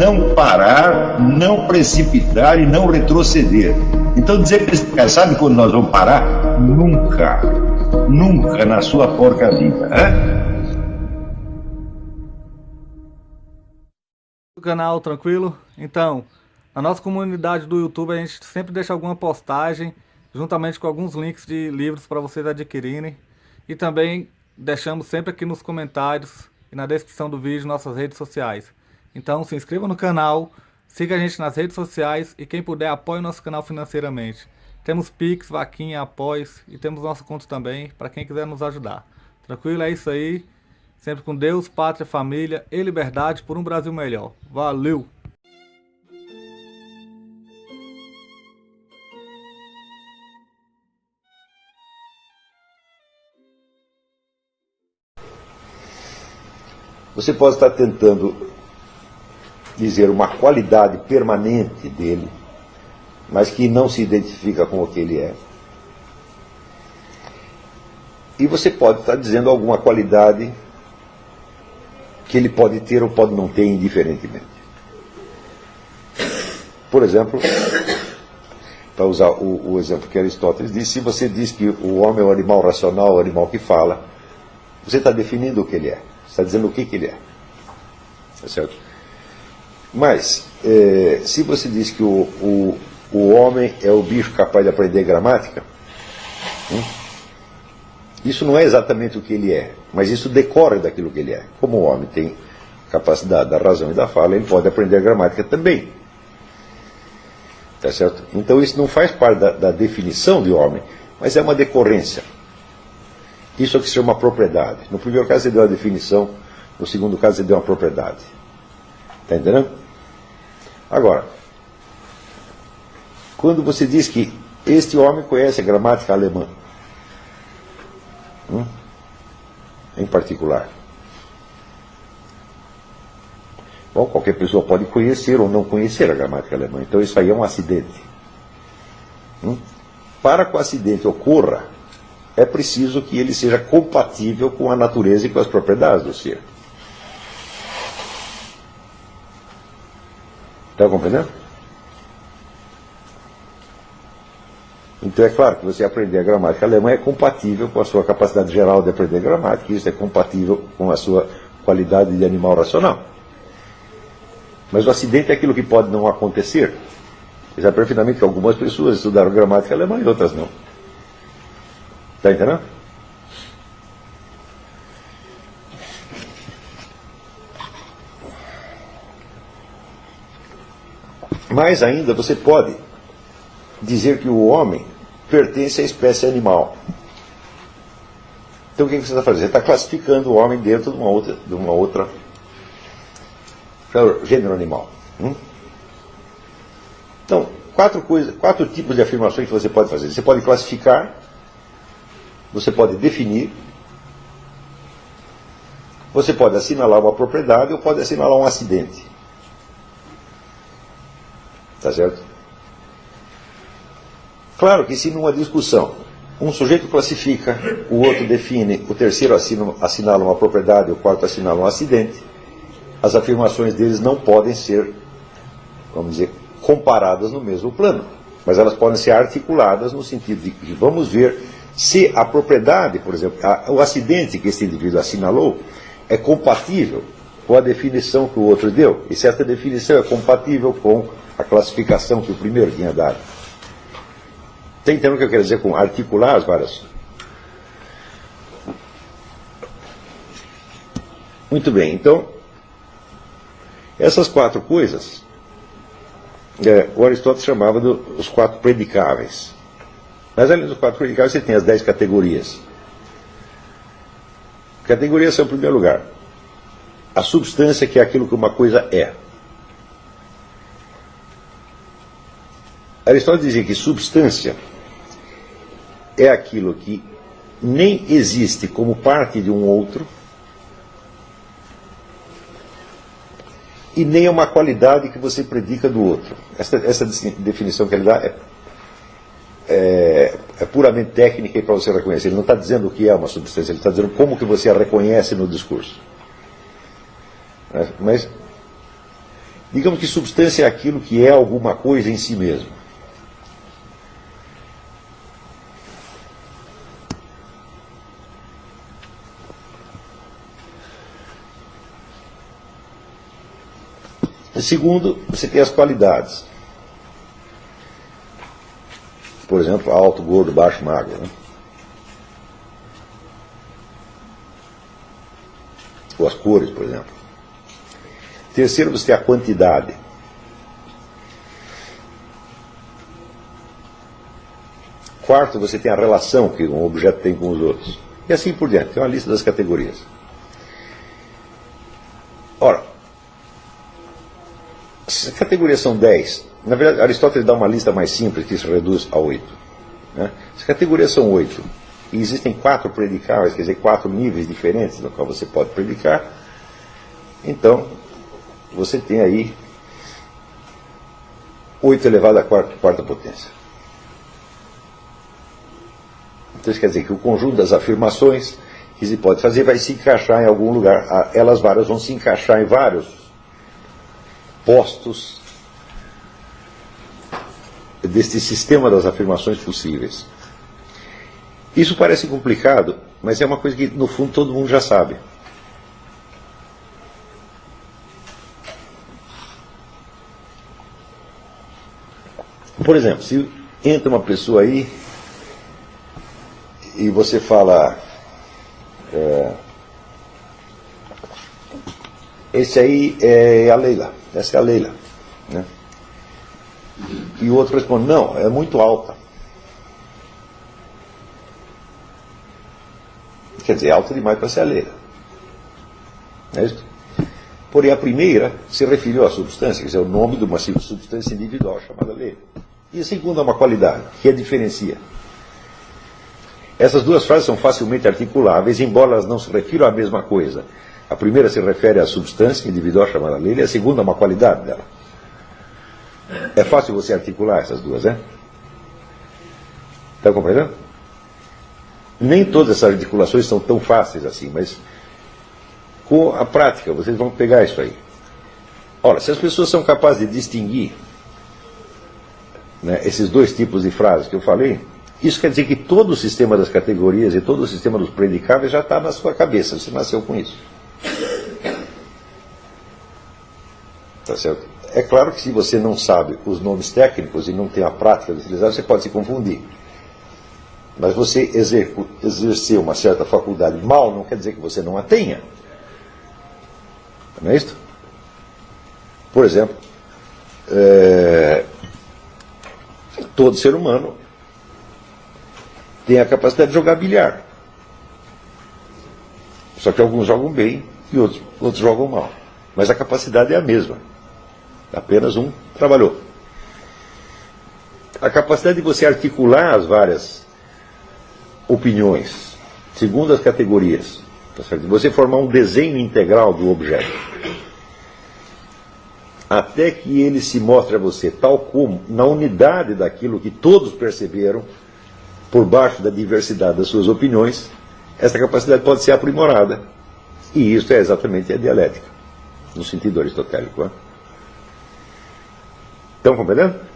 não parar, não precipitar e não retroceder. Então dizer para esse cara, sabe quando nós vamos parar? Nunca. Nunca na sua porca vida. O canal tranquilo? Então, na nossa comunidade do YouTube a gente sempre deixa alguma postagem juntamente com alguns links de livros para vocês adquirirem. E também deixamos sempre aqui nos comentários e na descrição do vídeo nossas redes sociais. Então se inscreva no canal, siga a gente nas redes sociais e quem puder apoie o nosso canal financeiramente. Temos Pix, Vaquinha, Apoios e temos nosso conto também para quem quiser nos ajudar. Tranquilo? É isso aí. Sempre com Deus, pátria, família e liberdade por um Brasil melhor. Valeu! Você pode estar tentando dizer uma qualidade permanente dele, mas que não se identifica com o que ele é. E você pode estar dizendo alguma qualidade que ele pode ter ou pode não ter indiferentemente. Por exemplo, para usar o exemplo que Aristóteles disse, se você diz que o homem é um animal racional, o animal que fala, você está definindo o que ele é. Você está dizendo o que ele é. Tá certo? Mas, se você diz que o homem é o bicho capaz de aprender gramática, isso não é exatamente o que ele é, mas isso decorre daquilo que ele é. Como o homem tem capacidade da razão e da fala, ele pode aprender a gramática também. Tá certo? Então isso não faz parte da definição de homem, mas é uma decorrência. Isso é o que se chama propriedade. No primeiro caso você deu a definição, no segundo caso você deu uma propriedade. Está entendendo? Agora, quando você diz que este homem conhece a gramática alemã, em particular, bom, qualquer pessoa pode conhecer ou não conhecer a gramática alemã, então isso aí é um acidente. Para que o acidente ocorra, é preciso que ele seja compatível com a natureza e com as propriedades do ser. Está compreendendo? Então é claro que você aprender a gramática alemã é compatível com a sua capacidade geral de aprender gramática, e isso é compatível com a sua qualidade de animal racional. Mas o acidente é aquilo que pode não acontecer. Você sabe perfeitamente que algumas pessoas estudaram gramática alemã e outras não. Está entendendo? Mais ainda, você pode dizer que o homem pertence à espécie animal. Então o que você está fazendo? Você está classificando o homem dentro de uma outra gênero animal. Então, quatro tipos de afirmações que você pode fazer. Você pode classificar, você pode definir, você pode assinalar uma propriedade ou pode assinalar um acidente. Tá certo? Claro que se numa discussão um sujeito classifica, o outro define, o terceiro assinala uma propriedade, o quarto assinala um acidente, as afirmações deles não podem ser, vamos dizer, comparadas no mesmo plano, mas elas podem ser articuladas no sentido de que vamos ver se a propriedade, por exemplo, o acidente que esse indivíduo assinalou é compatível com a definição que o outro deu, e se essa definição é compatível com a classificação que o primeiro tinha dado. Está entendendo o que eu quero dizer com articular as várias? Muito bem, então, essas quatro coisas, o Aristóteles chamava os quatro predicáveis. Mas além dos quatro predicáveis, você tem as 10 categorias. Categorias são, em primeiro lugar, a substância, que é aquilo que uma coisa é. Aristóteles dizia que substância é aquilo que nem existe como parte de um outro e nem é uma qualidade que você predica do outro. Essa definição que ele dá é puramente técnica e para você reconhecer. Ele não está dizendo o que é uma substância, ele está dizendo como que você a reconhece no discurso. Mas Digamos que substância é aquilo que é alguma coisa em si mesmo. Segundo, você tem as qualidades. Por exemplo, alto, gordo, baixo, magro, né? Ou as cores, por exemplo. Terceiro, você tem a quantidade. Quarto, você tem a relação que um objeto tem com os outros. E assim por diante. Tem uma lista das categorias. Ora, as categorias são 10. Na verdade, Aristóteles dá uma lista mais simples que se reduz a 8. Né? As categorias são 8. E existem 4 predicáveis, quer dizer, 4 níveis diferentes no qual você pode predicar. Então, você tem aí 8 elevado à quarta potência. Então isso quer dizer que o conjunto das afirmações que se pode fazer vai se encaixar em algum lugar. Elas várias vão se encaixar em vários postos deste sistema das afirmações possíveis. Isso parece complicado, mas é uma coisa que no fundo todo mundo já sabe. Por exemplo, se entra uma pessoa aí e você fala esse aí é a Leila, essa é a Leila, né? E o outro responde, não, é muito alta. Quer dizer, é alta demais para ser a Leila. É isso? Porém, a primeira se referiu à substância, quer dizer, o nome de uma substância individual chamada Leila. E a segunda é uma qualidade, que a diferencia. Essas duas frases são facilmente articuláveis, embora elas não se refiram à mesma coisa. A primeira se refere à substância individual chamada Leila, e a segunda a uma qualidade dela. É fácil você articular essas duas, né? Está compreendendo? Nem todas essas articulações são tão fáceis assim, mas com a prática vocês vão pegar isso aí. Ora, se as pessoas são capazes de distinguir, né, esses dois tipos de frases que eu falei, isso quer dizer que todo o sistema das categorias e todo o sistema dos predicáveis já está na sua cabeça, você nasceu com isso. Tá certo? É claro que se você não sabe os nomes técnicos e não tem a prática de utilizar, você pode se confundir. Mas você exercer uma certa faculdade mal não quer dizer que você não a tenha. Não é isso? Por exemplo, todo ser humano tem a capacidade de jogar bilhar. Só que alguns jogam bem e outros jogam mal. Mas a capacidade é a mesma. Apenas um trabalhou. A capacidade de você articular as várias opiniões, segundo as categorias, tá certo? De você formar um desenho integral do objeto, até que ele se mostre a você tal como, na unidade daquilo que todos perceberam, por baixo da diversidade das suas opiniões, essa capacidade pode ser aprimorada. E isso é exatamente a dialética, no sentido aristotélico. Né? Estão compreendendo?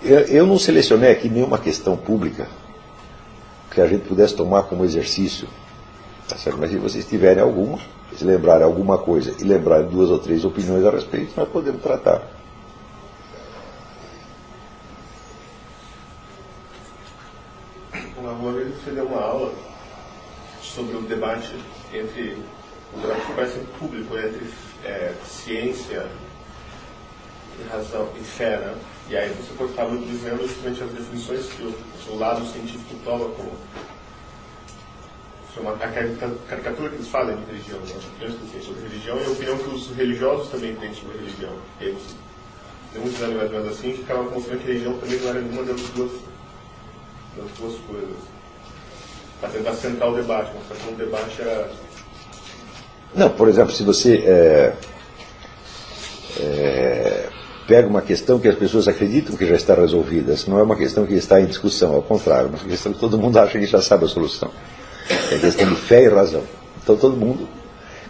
Eu não selecionei aqui nenhuma questão pública que a gente pudesse tomar como exercício. Tá certo? Mas se vocês tiverem alguma, se lembrarem alguma coisa e lembrarem 2 ou 3 opiniões a respeito, nós podemos tratar. Uma vez você deu uma aula sobre o debate entre, o debate que parece público, entre ciência e razão e fé, né? E aí você estava dizendo justamente as definições que o lado científico toma como a caricatura que eles fazem de religião, né? Opiniões que eles têm sobre religião e a opinião que os religiosos também têm sobre religião. E aí você tem muitos anos mais ou menos assim que acabam mostrando que a religião também não era nenhuma das duas coisas. Para tentar centrar o debate, mostrar que o debate era... Não, por exemplo, se você pega uma questão que as pessoas acreditam que já está resolvida. Essa não é uma questão que está em discussão, ao contrário, é uma questão que todo mundo acha que já sabe a solução. É a questão de fé e razão. Então todo mundo,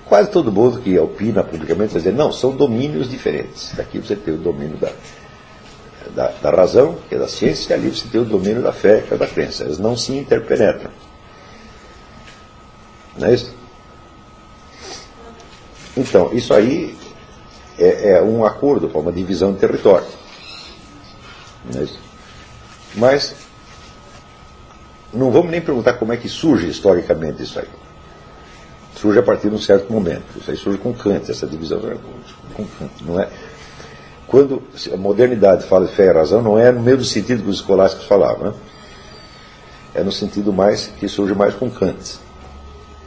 quase todo mundo que opina publicamente vai dizer, não, são domínios diferentes. Daqui você tem o domínio da razão, que é da ciência, e ali você tem o domínio da fé, que é da crença. Eles não se interpenetram. Não é isso? Então, isso aí é um acordo para uma divisão de território. Não é isso? Mas não vamos nem perguntar como é que surge historicamente isso aí. Surge a partir de um certo momento. Isso aí surge com Kant, essa divisão com Kant, não é? Quando a modernidade fala de fé e razão, não é no mesmo sentido que os escolásticos falavam, né? É no sentido mais que surge mais com Kant.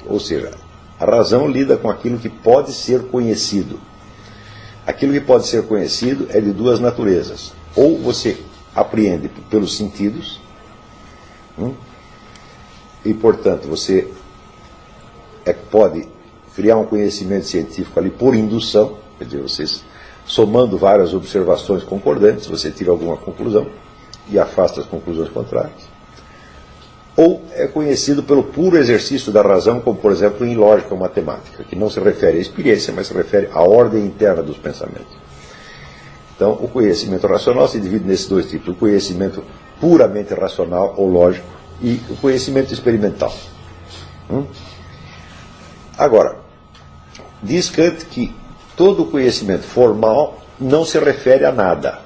Ou seja, a razão lida com aquilo que pode ser conhecido. Aquilo que pode ser conhecido é de duas naturezas. Ou você apreende pelos sentidos, e, portanto, você pode criar um conhecimento científico ali por indução, quer dizer, vocês somando várias observações concordantes, você tira alguma conclusão e afasta as conclusões contrárias. Ou é conhecido pelo puro exercício da razão, como, por exemplo, em lógica ou matemática, que não se refere à experiência, mas se refere à ordem interna dos pensamentos. Então, o conhecimento racional se divide nesses dois tipos: o conhecimento puramente racional ou lógico e o conhecimento experimental. Agora, diz Kant que todo conhecimento formal não se refere a nada.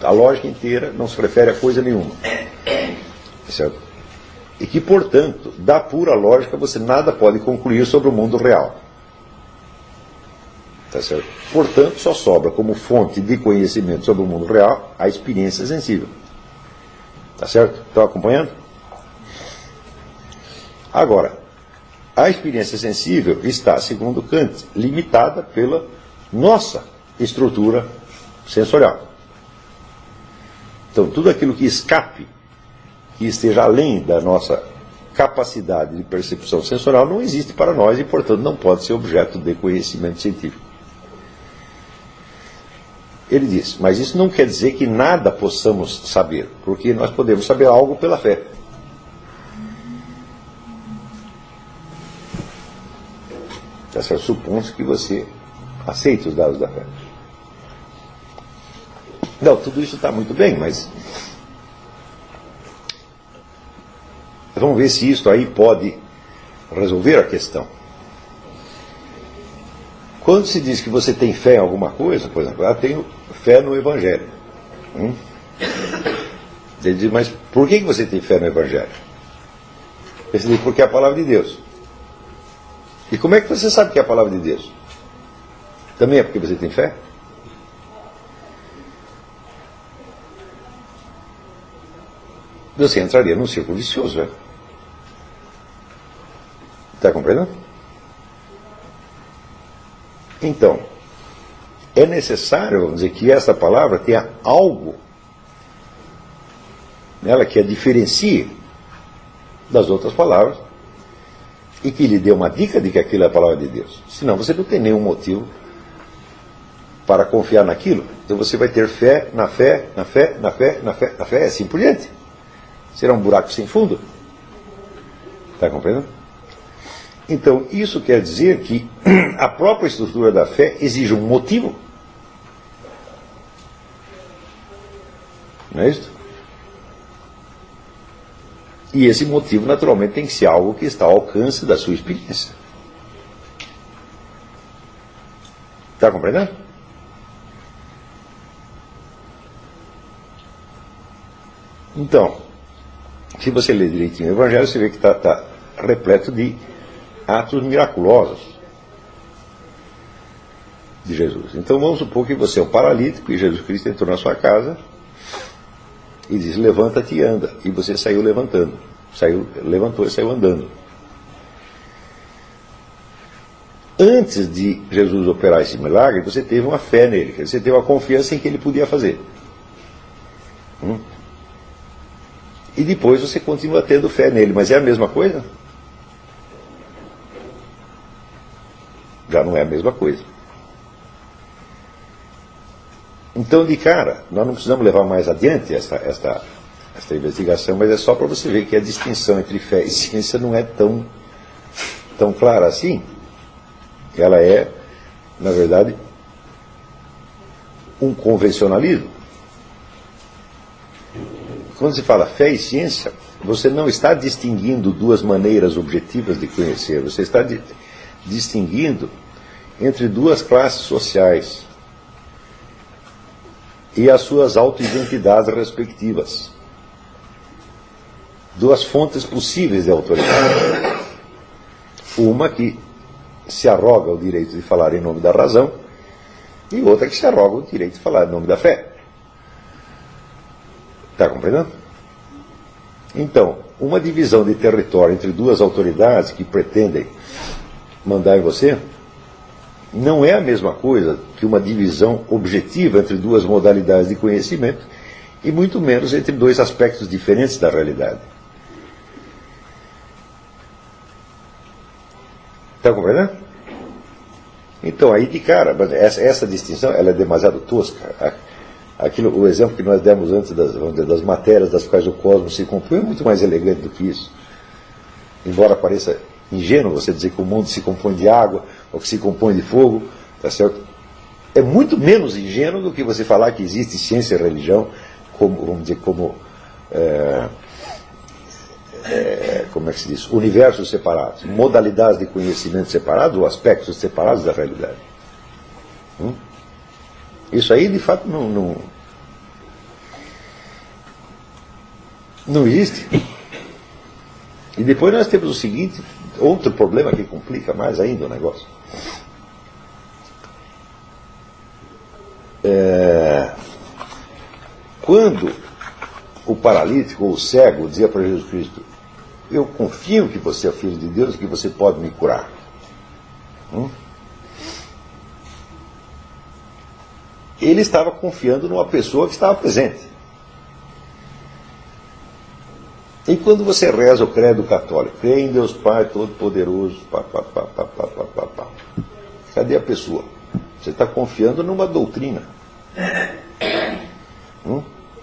A lógica inteira não se refere a coisa nenhuma. Certo? E que, portanto, da pura lógica você nada pode concluir sobre o mundo real. Tá certo? Portanto, só sobra como fonte de conhecimento sobre o mundo real a experiência sensível. Tá certo? Estão acompanhando? Agora, a experiência sensível está, segundo Kant, limitada pela nossa estrutura sensorial. Então, tudo aquilo que escape, que esteja além da nossa capacidade de percepção sensorial, não existe para nós e, portanto, não pode ser objeto de conhecimento científico. Ele diz, mas isso não quer dizer que nada possamos saber, porque nós podemos saber algo pela fé. Supondo que você aceita os dados da fé. Não, tudo isso está muito bem, mas vamos ver se isso aí pode resolver a questão. Quando se diz que você tem fé em alguma coisa, por exemplo, eu tenho fé no Evangelho. Ele diz, mas por que você tem fé no Evangelho? Ele diz, porque é a palavra de Deus. E como é que você sabe que é a palavra de Deus? Também é porque você tem fé? Você entraria num círculo vicioso, né? Está compreendendo? Então, é necessário, vamos dizer, que essa palavra tenha algo nela que a diferencie das outras palavras e que lhe dê uma dica de que aquilo é a palavra de Deus. Senão você não tem nenhum motivo para confiar naquilo. Então você vai ter fé, na fé, na fé, na fé, na fé, na fé, assim por diante. Será um buraco sem fundo. Está compreendendo? Então, isso quer dizer que a própria estrutura da fé exige um motivo. Não é isso? E esse motivo, naturalmente, tem que ser algo que está ao alcance da sua experiência. Está compreendendo? Então, se você ler direitinho o Evangelho, você vê que está repleto de atos miraculosos de Jesus. Então vamos supor que você é um paralítico e Jesus Cristo entrou na sua casa e disse, levanta-te e anda. E você saiu levantando. Levantou e saiu andando. Antes de Jesus operar esse milagre, você teve uma fé nele. Você teve uma confiança em que ele podia fazer. E depois você continua tendo fé nele. Mas é a mesma coisa? Já não é a mesma coisa. Então, de cara, nós não precisamos levar mais adiante esta investigação, mas é só para você ver que a distinção entre fé e ciência não é tão clara assim. Ela é, na verdade, um convencionalismo. Quando se fala fé e ciência, você não está distinguindo duas maneiras objetivas de conhecer, você está distinguindo entre duas classes sociais e as suas autoidentidades respectivas. Duas fontes possíveis de autoridade. Uma que se arroga o direito de falar em nome da razão e outra que se arroga o direito de falar em nome da fé. Está compreendendo? Então, uma divisão de território entre duas autoridades que pretendem mandar em você não é a mesma coisa que uma divisão objetiva entre duas modalidades de conhecimento e muito menos entre dois aspectos diferentes da realidade. Está compreendendo? Então, aí de cara, essa distinção ela é demasiado tosca. O exemplo que nós demos antes das matérias das quais o cosmos se compõe é muito mais elegante do que isso. Embora pareça ingênuo você dizer que o mundo se compõe de água ou que se compõe de fogo, tá certo? É muito menos ingênuo do que você falar que existe ciência e religião como, vamos dizer, como é que se diz? Universos separados, modalidades de conhecimento separados ou aspectos separados da realidade. Isso aí, de fato, não existe. E depois nós temos o seguinte, outro problema que complica mais ainda o negócio. Quando o paralítico ou o cego dizia para Jesus Cristo: eu confio que você é filho de Deus e que você pode me curar. Ele estava confiando numa pessoa que estava presente. E quando você reza o credo católico, crê em Deus Pai Todo-Poderoso, cadê a pessoa? Você está confiando numa doutrina.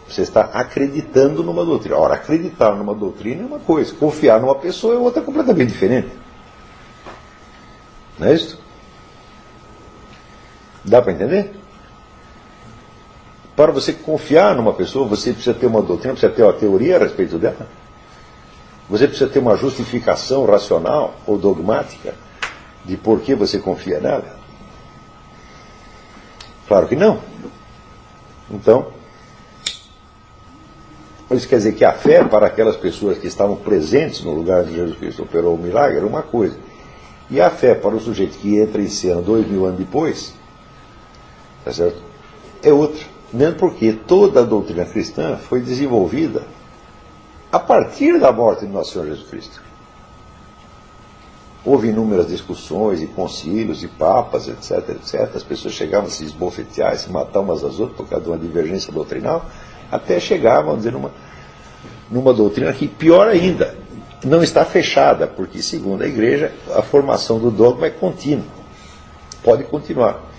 Você está acreditando numa doutrina. Ora, acreditar numa doutrina é uma coisa, confiar numa pessoa é outra completamente diferente. Não é isso? Dá para entender? Para você confiar numa pessoa, você precisa ter uma doutrina, precisa ter uma teoria a respeito dela. Você precisa ter uma justificação racional ou dogmática de por que você confia nela. Claro que não. Então, isso quer dizer que a fé para aquelas pessoas que estavam presentes no lugar onde Jesus Cristo operou o milagre era uma coisa. E a fé para o sujeito que entra em cena 2000 anos depois, tá certo? É outra. Mesmo porque toda a doutrina cristã foi desenvolvida a partir da morte do nosso Senhor Jesus Cristo. Houve inúmeras discussões e concílios e papas, etc, etc. As pessoas chegavam a se esbofetear, se matar umas às outras por causa de uma divergência doutrinal, até chegar, vamos dizer, numa doutrina que, pior ainda, não está fechada, porque, segundo a Igreja, a formação do dogma é contínua. Pode continuar.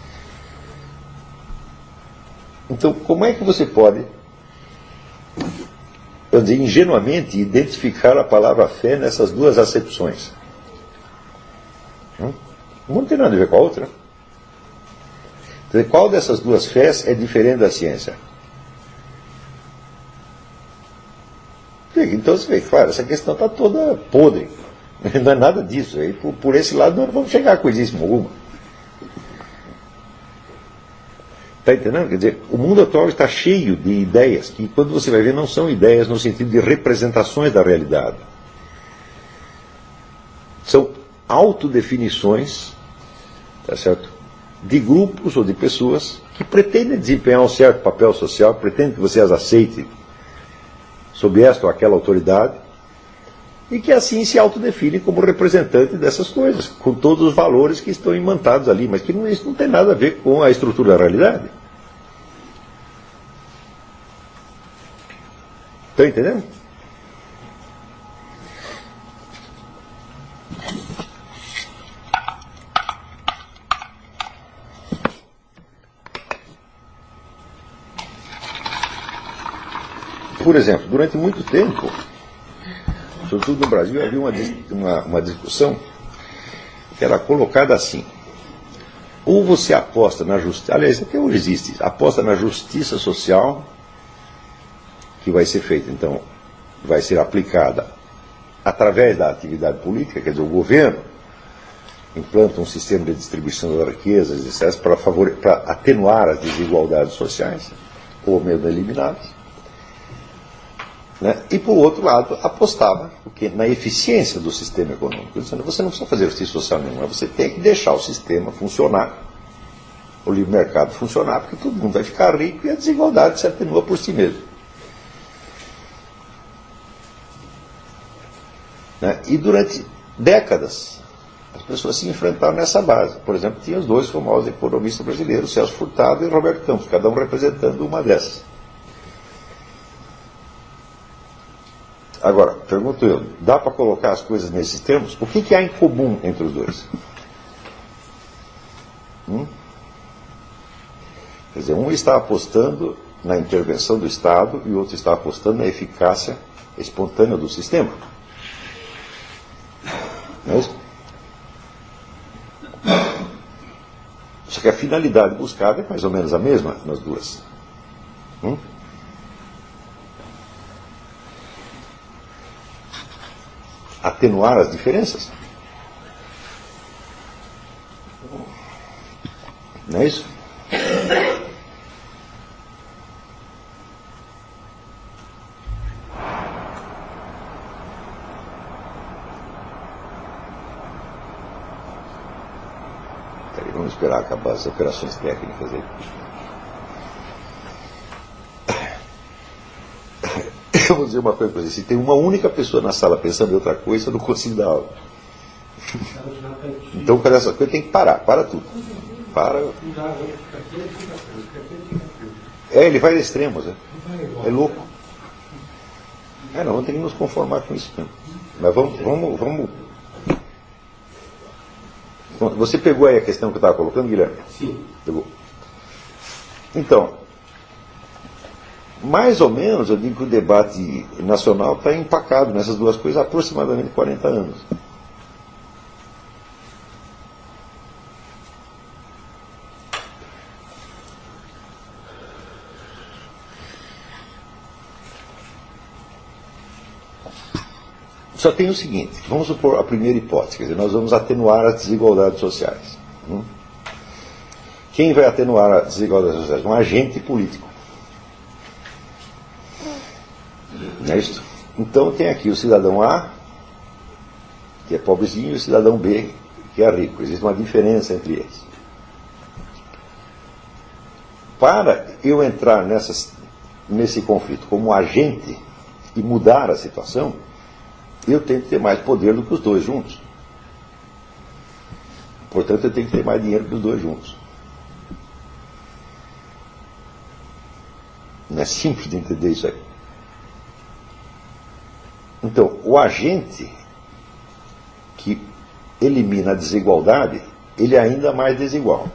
Então, como é que você pode, vamos dizer, ingenuamente identificar a palavra fé nessas duas acepções? Não tem nada a ver com a outra. Então, qual dessas duas fés é diferente da ciência? Então você vê, claro, essa questão está toda podre. Não é nada disso. Aí, por esse lado nós não vamos chegar a coisíssima alguma. Está entendendo? Quer dizer, o mundo atual está cheio de ideias que, quando você vai ver, não são ideias no sentido de representações da realidade. São autodefinições, tá certo? De grupos ou de pessoas que pretendem desempenhar um certo papel social, pretendem que você as aceite sob esta ou aquela autoridade, e que assim se autodefinem como representante dessas coisas, com todos os valores que estão imantados ali, mas que isso não tem nada a ver com a estrutura da realidade. Estão entendendo? Por exemplo, durante muito tempo, sobretudo no Brasil, havia uma discussão que era colocada assim: ou você aposta na justiça, aliás, até hoje existe, aposta na justiça social, que vai ser feita, então, vai ser aplicada através da atividade política, quer dizer, o governo implanta um sistema de distribuição das riquezas, etc., para atenuar as desigualdades sociais, ou mesmo eliminá-las. Né? E, por outro lado, apostava na eficiência do sistema econômico, dizendo: você não precisa fazer justiça social nenhuma, você tem que deixar o sistema funcionar, o livre mercado funcionar, porque todo mundo vai ficar rico e a desigualdade se atenua por si mesmo. Né? E durante décadas, as pessoas se enfrentaram nessa base. Por exemplo, tinha os dois famosos economistas brasileiros, Celso Furtado e Roberto Campos, cada um representando uma dessas. Agora, pergunto eu, dá para colocar as coisas nesses termos? O que há em comum entre os dois? Quer dizer, um está apostando na intervenção do Estado e o outro está apostando na eficácia espontânea do sistema. Não é isso? Só que a finalidade buscada é mais ou menos a mesma nas duas. Atenuar as diferenças. Não é isso? Vamos esperar acabar as operações técnicas aí. Eu vou dizer uma coisa para você: se tem uma única pessoa na sala pensando em outra coisa, eu não consigo dar aula. Então, para essa coisa tem que parar, para tudo. Para. Ele vai a extremos, é louco. Não tem que nos conformar com isso mesmo. Mas vamos. Você pegou aí a questão que eu estava colocando, Guilherme? Sim. Pegou. Então, mais ou menos, eu digo que o debate nacional está empacado nessas duas coisas há aproximadamente 40 anos. Só tem o seguinte: vamos supor a primeira hipótese, quer dizer, nós vamos atenuar as desigualdades sociais. Quem vai atenuar as desigualdades sociais? Um agente político. Não é isso? Então tem aqui o cidadão A, que é pobrezinho, e o cidadão B, que é rico. Existe uma diferença entre eles. Para eu entrar nesse conflito como agente e mudar a situação, eu tenho que ter mais poder do que os dois juntos. Portanto, eu tenho que ter mais dinheiro que os dois juntos. Não é simples de entender isso aí. Então, o agente que elimina a desigualdade, ele é ainda mais desigual.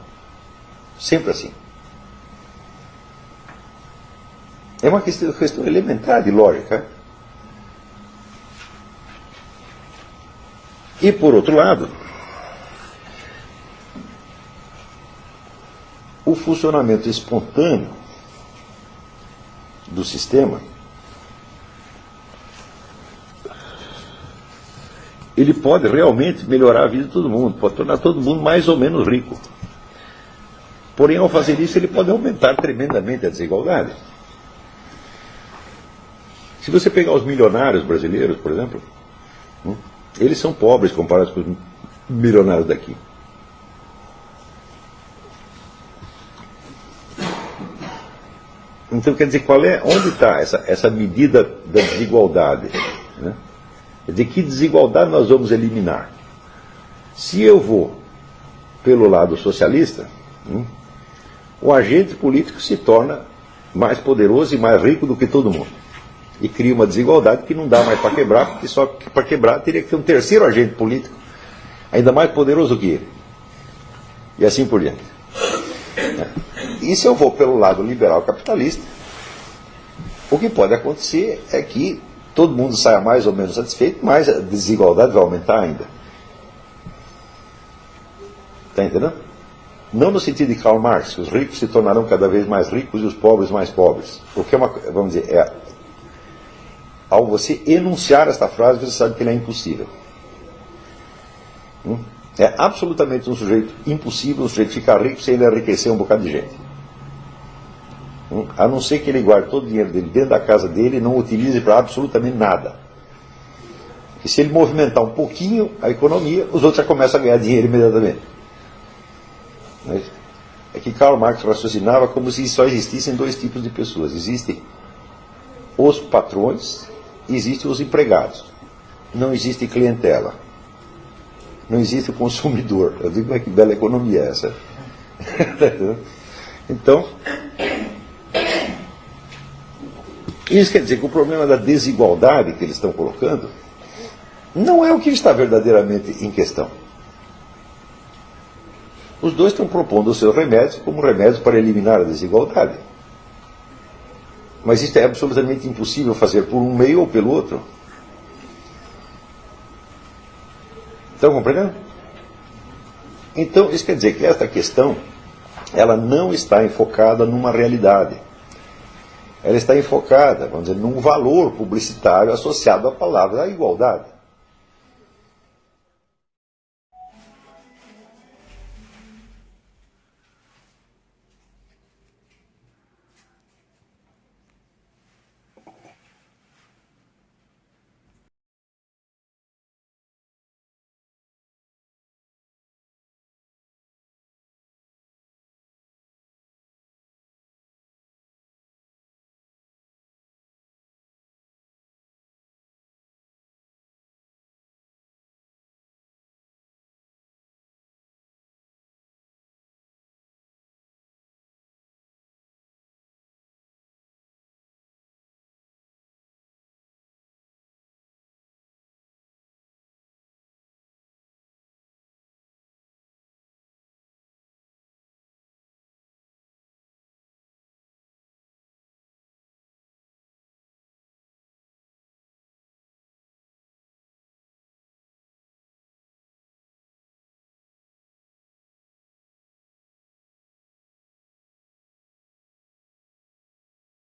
Sempre assim. É uma questão elementar de lógica. E, por outro lado, o funcionamento espontâneo do sistema, ele pode realmente melhorar a vida de todo mundo, pode tornar todo mundo mais ou menos rico. Porém, ao fazer isso, ele pode aumentar tremendamente a desigualdade. Se você pegar os milionários brasileiros, por exemplo, eles são pobres comparados com os milionários daqui. Então, quer dizer, onde está essa medida da desigualdade? Né? Quer dizer, que desigualdade nós vamos eliminar? Se eu vou pelo lado socialista, o agente político se torna mais poderoso e mais rico do que todo mundo. E cria uma desigualdade que não dá mais para quebrar, porque só para quebrar teria que ter um terceiro agente político, ainda mais poderoso que ele. E assim por diante. E se eu vou pelo lado liberal capitalista, O que pode acontecer é que todo mundo saia mais ou menos satisfeito, mas a desigualdade vai aumentar ainda. Está entendendo? Não no sentido de Karl Marx, que os ricos se tornarão cada vez mais ricos e os pobres mais pobres. O que é vamos dizer, ao você enunciar esta frase, você sabe que ela é impossível. É absolutamente um sujeito impossível, um sujeito ficar rico sem ele enriquecer um bocado de gente. A não ser que ele guarde todo o dinheiro dele dentro da casa dele e não o utilize para absolutamente nada. E se ele movimentar um pouquinho a economia, os outros já começam a ganhar dinheiro imediatamente. É que Karl Marx raciocinava como se só existissem dois tipos de pessoas. Existem os patrões e existem os empregados. Não existe clientela. Não existe o consumidor. Eu digo, que bela economia é essa. Então, isso quer dizer que o problema da desigualdade que eles estão colocando não é o que está verdadeiramente em questão. Os dois estão propondo os seus remédios como remédios para eliminar a desigualdade. Mas isso é absolutamente impossível fazer por um meio ou pelo outro. Estão compreendendo? Então, isso quer dizer que esta questão, ela não está enfocada numa realidade. Ela está enfocada, vamos dizer, num valor publicitário associado à palavra igualdade.